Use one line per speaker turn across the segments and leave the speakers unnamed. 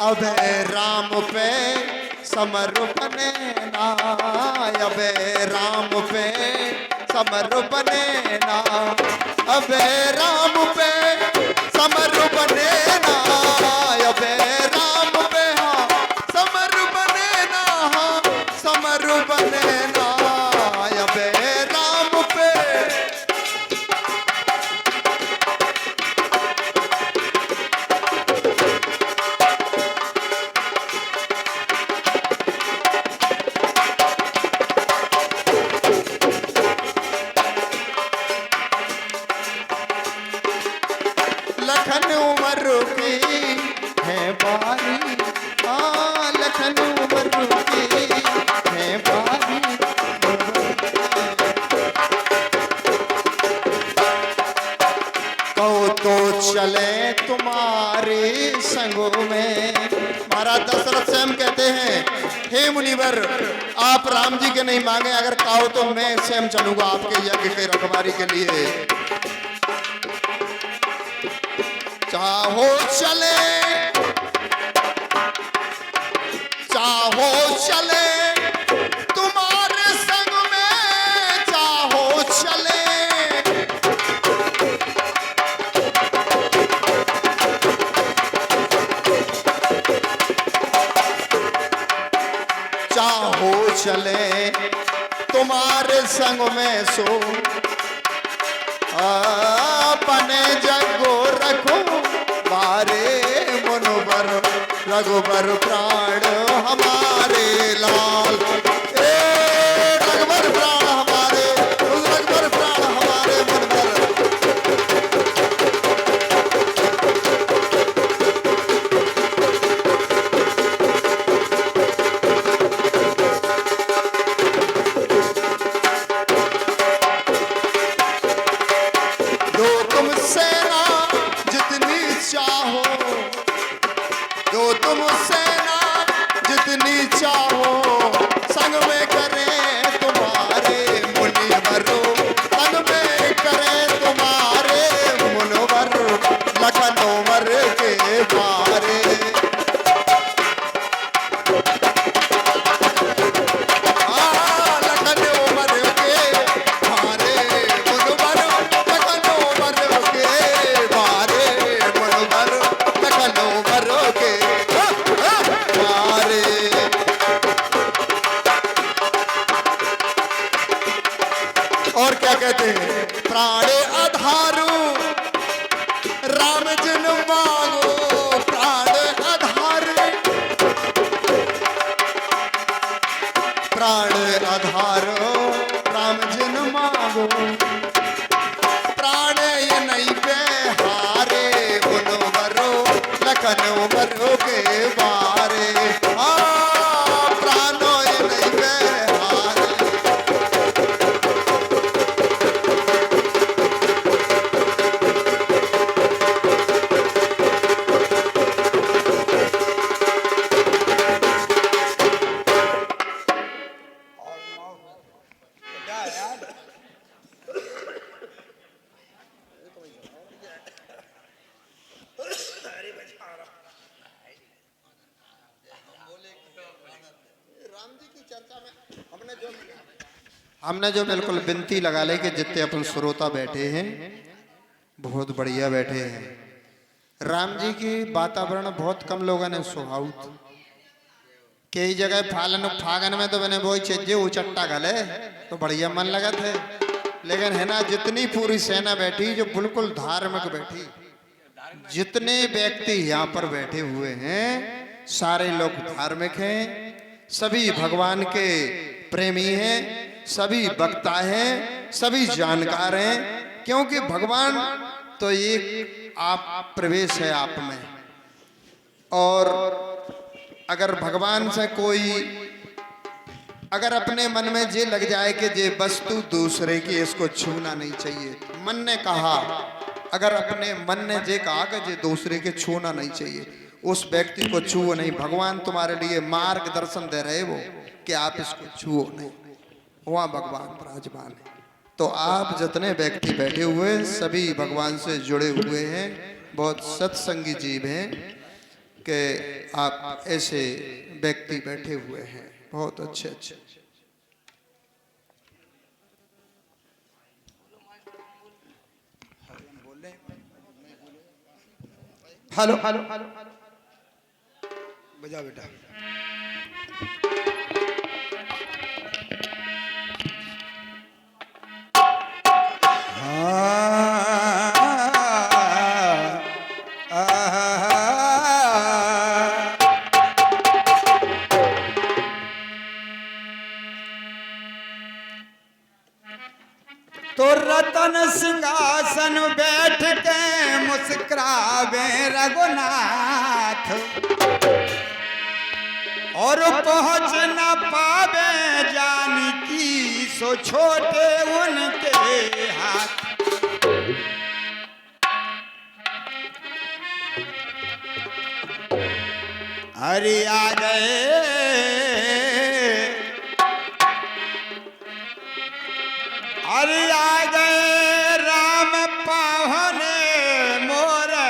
अबे राम पे समर्पणे ना, अबे राम पे समर्पणे ना, अबे राम पे समर्पणे ना, अबे राम पे हाँ समर्पणे ना, हाँ समर्पणे ना, अबे राम पे। लखन उमर की है बारी, हाँ लखन उमर की है बारी, कहो तो चले तुम्हारे संगों में। महाराज दशरथ स्वयं कहते हैं, हे मुनिवर आप राम जी के नहीं मांगे, अगर कहो तो मैं स्वयं चलूंगा आपके यज्ञ के रखवारी के लिए। चाहो चले, चाहो चले तुम्हारे संग में, चाहो चले, चाहो चले तुम्हारे संग में सो, अपने जगो रखो मारे मनोबर, रघुबर प्राण हमारे लाल, ए रघुबर प्राण हमारे, रघुबर प्राण हमारे मनोबर। दो तुम सेना जितनी चाहो, दो तुम सेना जितनी चाहो, संग में करें तुम्हारे मुनिवरो, संग में करें तुम्हारे मुनिवर, लखन उमर के बारे। लखन उमर के बारे मुनिवर, लखन उमर के बारे मुनिवर, लखन उमर के बारे। और क्या कहते हैं, प्राणे आधारू राम जन मांगो, प्राण आधार, प्राण आधारो राम जन मांगो, प्राण ये नहीं पे हारे मुनवरो, लखन उमरो के बारे, प्राणो ये नहीं पे हारे। हमने जो बिल्कुल विनती लगा ले कि जितने अपन श्रोता बैठे हैं बहुत बढ़िया बैठे हैं। राम जी की वातावरण बहुत कम लोगों ने सुहाउत, कई जगह फालन फागन में तो मैंने वो चीजें उचट्टा गले तो बढ़िया मन लगा थे, लेकिन है ना जितनी पूरी सेना बैठी जो बिल्कुल धार्मिक बैठी, जितने व्यक्ति यहाँ पर बैठे हुए हैं सारे लोग धार्मिक हैं, सभी भगवान के प्रेमी हैं, सभी वक्ता हैं, सभी जानकार हैं, क्योंकि भगवान तो एक आप प्रवेश है आप में। और अगर भगवान से कोई अगर अपने मन में ये लग जाए कि ये वस्तु दूसरे की इसको छूना नहीं चाहिए, मन ने कहा, अगर अपने मन ने ये कहा कि ये दूसरे के छूना नहीं चाहिए, उस व्यक्ति को छुओ नहीं। भगवान तुम्हारे लिए मार्गदर्शन दे रहे वो कि आप इसको छुओ नहीं, वहाँ भगवान विराजमान है। तो आप जितने व्यक्ति बैठे हुए सभी भगवान से जुड़े हुए हैं, बहुत सत्संगी जीव हैं। कि आप ऐसे व्यक्ति बैठे हुए हैं, बहुत अच्छे अच्छे। हेलो हेलो हेलो बजा बेटा। तो रतन सिंहासन बैठ के मुस्कुरावे रघुनाथ, और पहुंच न पावे जानकी सो छोटे उनके हाथ। हरि आ गए, हरि आ गए राम पाहुने मोरे,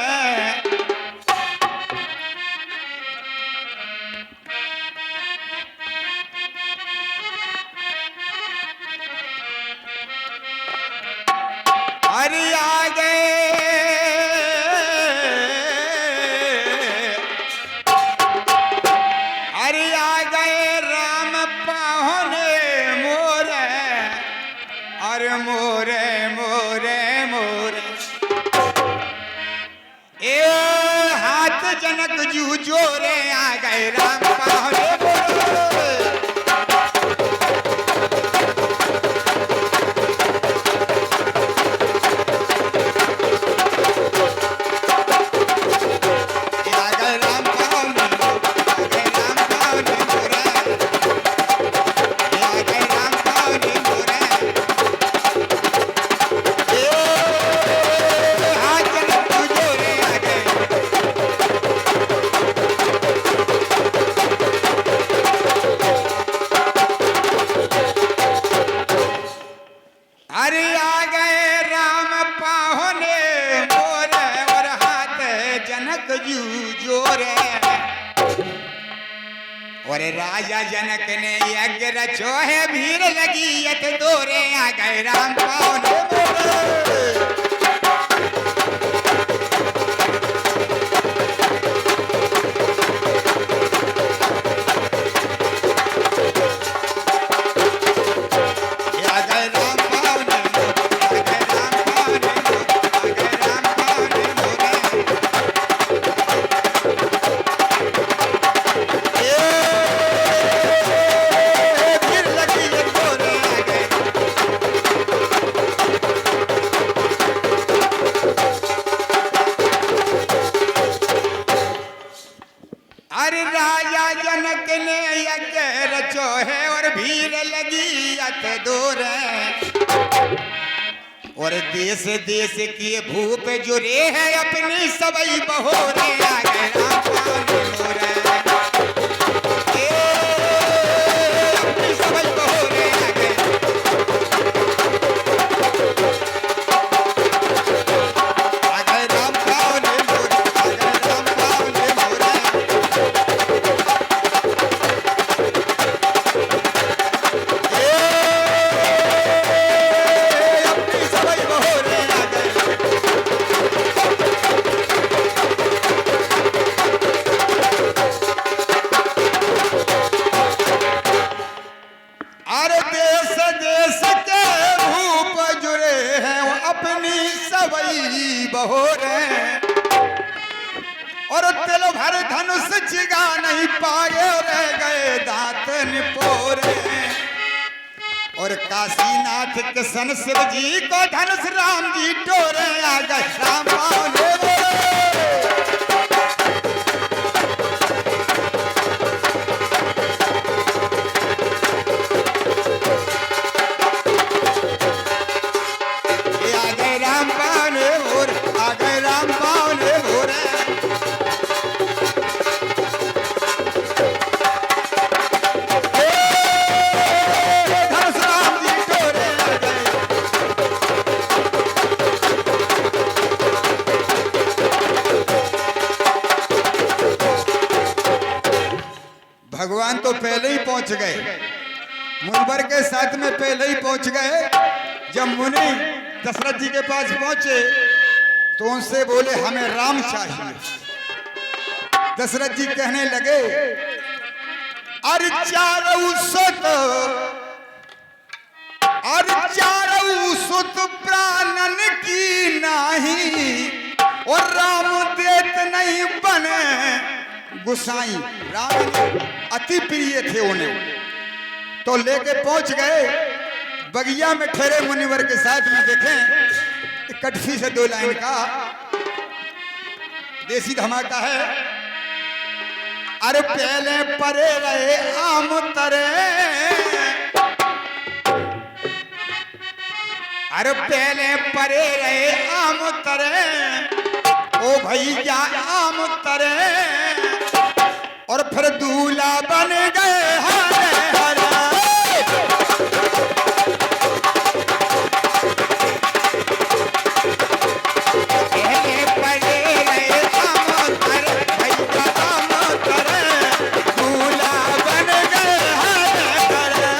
हरि आ गए, हरि आ गए राम पाहुने मोरे, अरे मोरे मोरे मोरे। ए हाथ जनक जू जोरे आ गए राम पाहुने मोरे। और राजा जनक ने यज्ञ रचो है, भीड़ लगी यत दोरे आ गए राम पाहुने मोरे। और देश देश के भूप जुरे हैं अपनी सबई बहोरे आ गए राम पाहुने मोरे। अपनी सबई बहोरे आ गए, आ गए राम पाहुने मोरे, आ गए राम पाहुने मोरे। और तिल भर धनुष जिगा नहीं पाए, रह गए दांत निपोरे। और काशीनाथ किशन शिव जी को धनुष राम जी टोरे आ गए राम पाहुने मोरे। आ गए राम पाहुने मोरे, आ गए राम पाहुने मोरे। धनुष राम जी टोरे आ गए।
तो पहले ही पहुंच गए, मुनिवर के साथ में पहले ही पहुंच गए। जब मुनि दशरथ जी के पास पहुंचे तो उनसे बोले हमें राम चाहिए। दशरथ जी कहने लगे अरे चारऊ सुत प्राणन की नाही, और राम देत नहीं बने गुसाई। राम अति प्रिय थे उन्हें, तो लेके पहुंच गए। बगिया में ठहरे मुनिवर के साथ में देखें कटफी से 2 लाइन का देसी धमाका है। अरे पहले परे रहे आम तरे, अरे पहले परे रहे आम तरे, ओ भैया आम तरे, और फिर दूल्हा बन गए हरे हरे। पहले परे रहे आम तरे, भैया आम तरे, दूल्हा बन गए हरे हरे।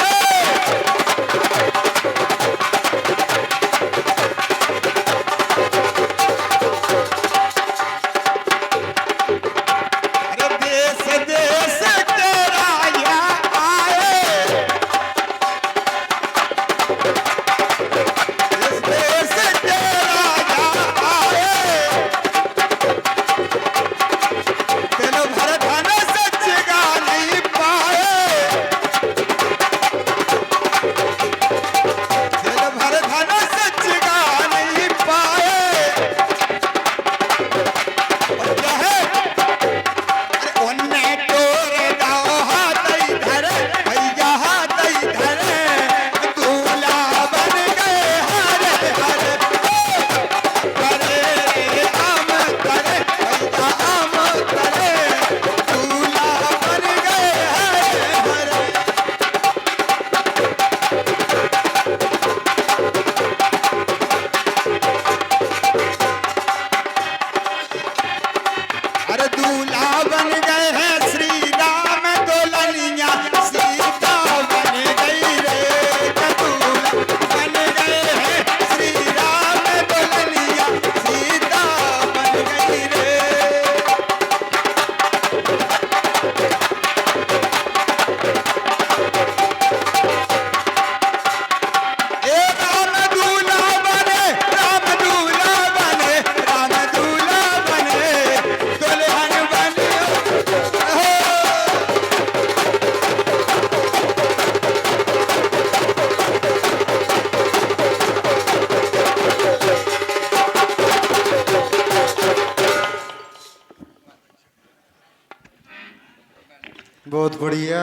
बहुत बढ़िया।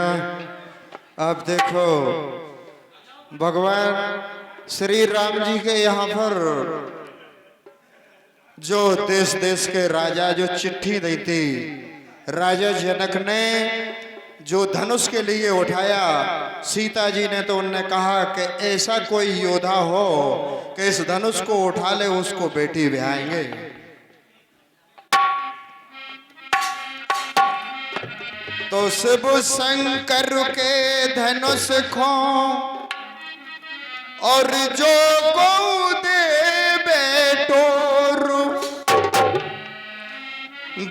अब देखो भगवान श्री राम जी के यहाँ पर जो देश देश के राजा जो चिट्ठी दी थी, राजा जनक ने जो धनुष के लिए उठाया, सीता जी ने तो उनने कहा कि ऐसा कोई योद्धा हो कि इस धनुष को उठा ले, उसको बेटी ब्याहेंगे। तो शिव शंकर के धनुष खो और जो गौ दे बेटोर,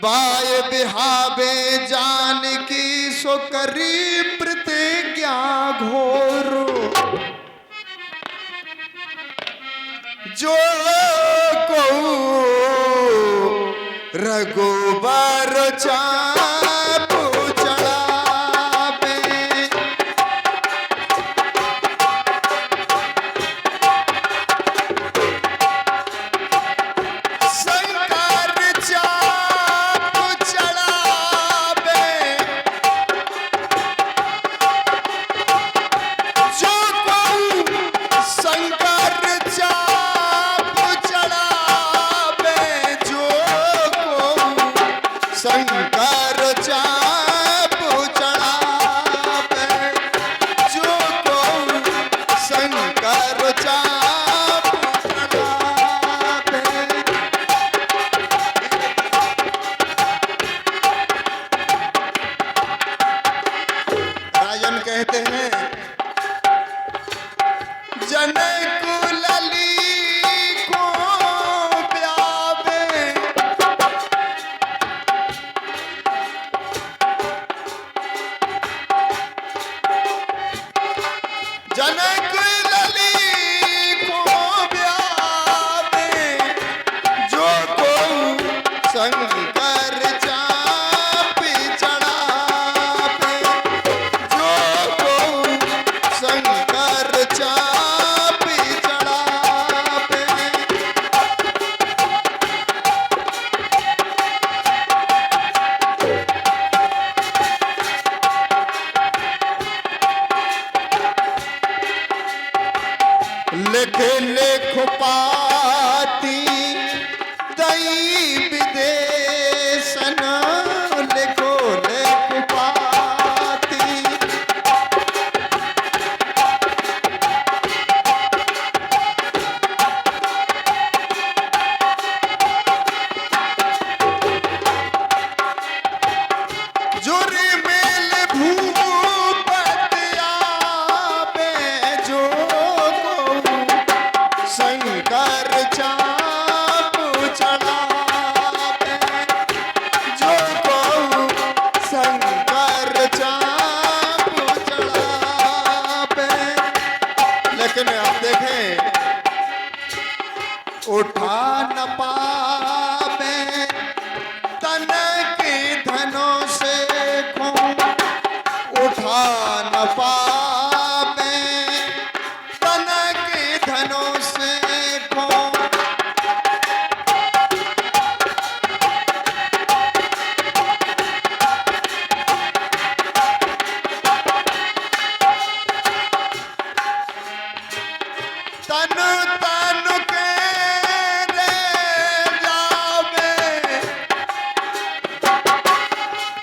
बाय बिहावे जान की सो करी प्रतिज्ञा घोर, जो को रघुबर चाप चढ़ावे, शंकर चाप चढ़ावे, जो को शंकर चाप चढ़ावे, जो को शंकर चाप चढ़ावे, जो को शंकर चाप चढ़ावे। शंकर चापी चढ़ावे, जो को शंकर चापी चढ़ावे। लिखे लेख पाती दई विदेशन, लिखो लेख पाती। जोरी मेल भूपति आवे, जो को शंकर चाप चढ़ावे, जो को शंकर चाप चढ़ावे। लेकिन आप देखें उठा न पावे तन की धनों से खो, उठा न पावे तन की धनों से खो। तन तन के रे जावे,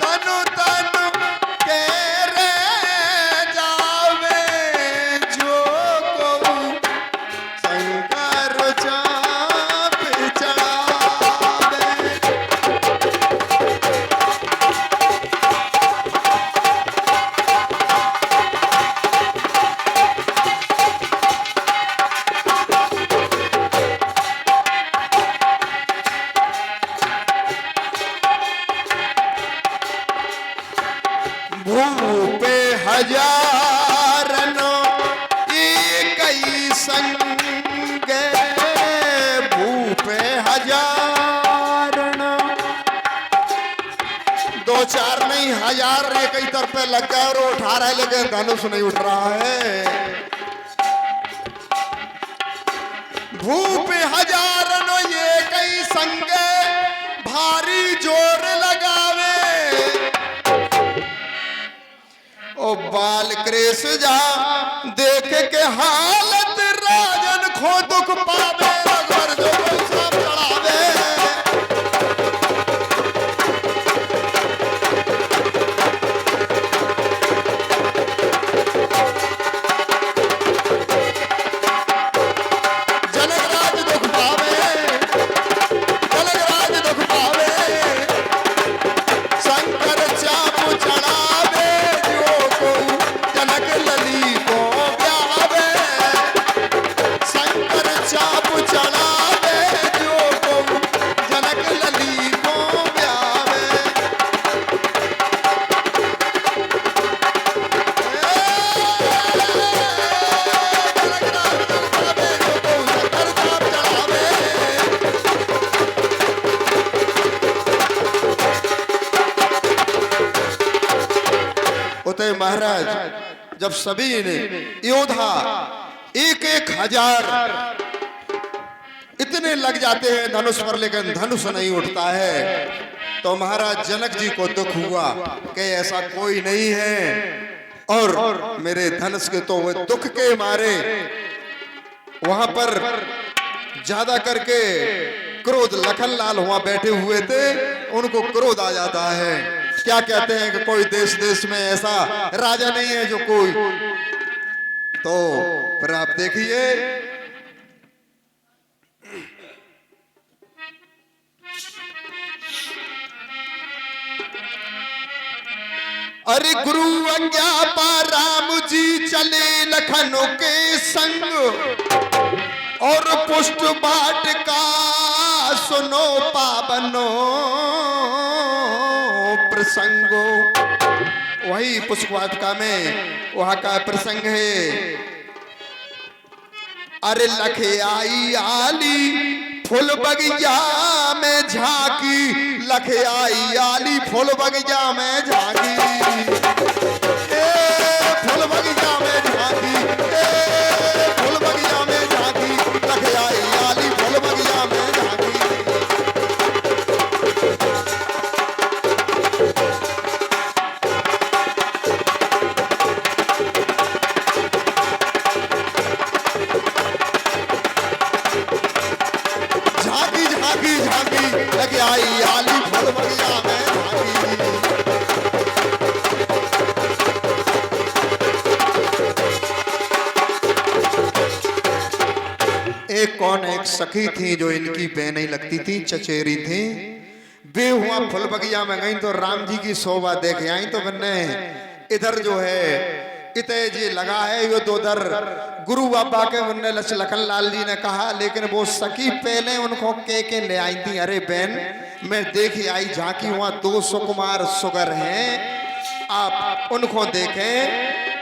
तनु तनु के रे जावे, जो को शंकर चाप चढ़ावे। भूपे हजारनो एक ही संग, भूपे हजारनो, दो चार नहीं हजार एक ही तरफ पे लग गया और उठा रहा है, लेकिन धनुष नहीं उठ रहा है। भूपे हजारनो एक ही संग, भारी जोर लगावे। ओ बाल कृष जा देख के हालत राजन खो दुख पावे, रघुवर जो कोई सब चढ़ावे। जनकराज दुख पावे, जनकराज दुख पावे, शंकर चाप चढ़ावे, जो को जनक लली को ब्यावे। शंकर चाप चढ़ावे, जो को जनक लली को ब्यावे। जनकराज दुख पावे, जो को शंकर चाप चढ़ावे। उतय महाराज जब सभी ने योद्धा एक एक हजार इतने लग जाते हैं धनुष पर, लेकिन धनुष नहीं उठता है, तो महाराज जनक जी को दुख हुआ कि ऐसा कोई नहीं है। और मेरे धनुष के तो वो दुख के मारे वहां पर ज्यादा करके क्रोध, लखन लाल वहां बैठे हुए थे, उनको क्रोध आ जाता है। क्या कहते हैं कि कोई देश देश में ऐसा राजा नहीं है जो कोई, तो पर आप देखिए अरे गुरु आज्ञा पा राम जी चले लखनऊ के संग, और पुष्ट बाट का सुनो पावनो प्रसंगो। वही पुष्प वाटिका में वहां का प्रसंग है। अरे लखे आई आली फुल बगिया में झांकी, लखे आई आली फूल बगीचा में झांकी, ए फूल बगीचा में झांकी, ए फूल बगीचा में झांकी, लखे आई आली फूल बगीचा में झांकी। झांकी झांकी झांकी लगे आई आली फूल बगीचा में झांकी। एक सखी थी जो इनकी बहन ही लगती थी, चचेरी थी। वे हुआ फूल बगिया में गई तो राम जी की शोभा देखे आई तो बन्ने इधर जो है इते जी लगा है यो तो उधर गुरु बाबा के मुन्ने लखन लाल जी ने कहा, लेकिन वो सखी पहले उनको के ले आई थी। अरे बहन मैं देखी आई झांकी हुआ 2 सुकुमार सुगर हैं, आप उनको देखें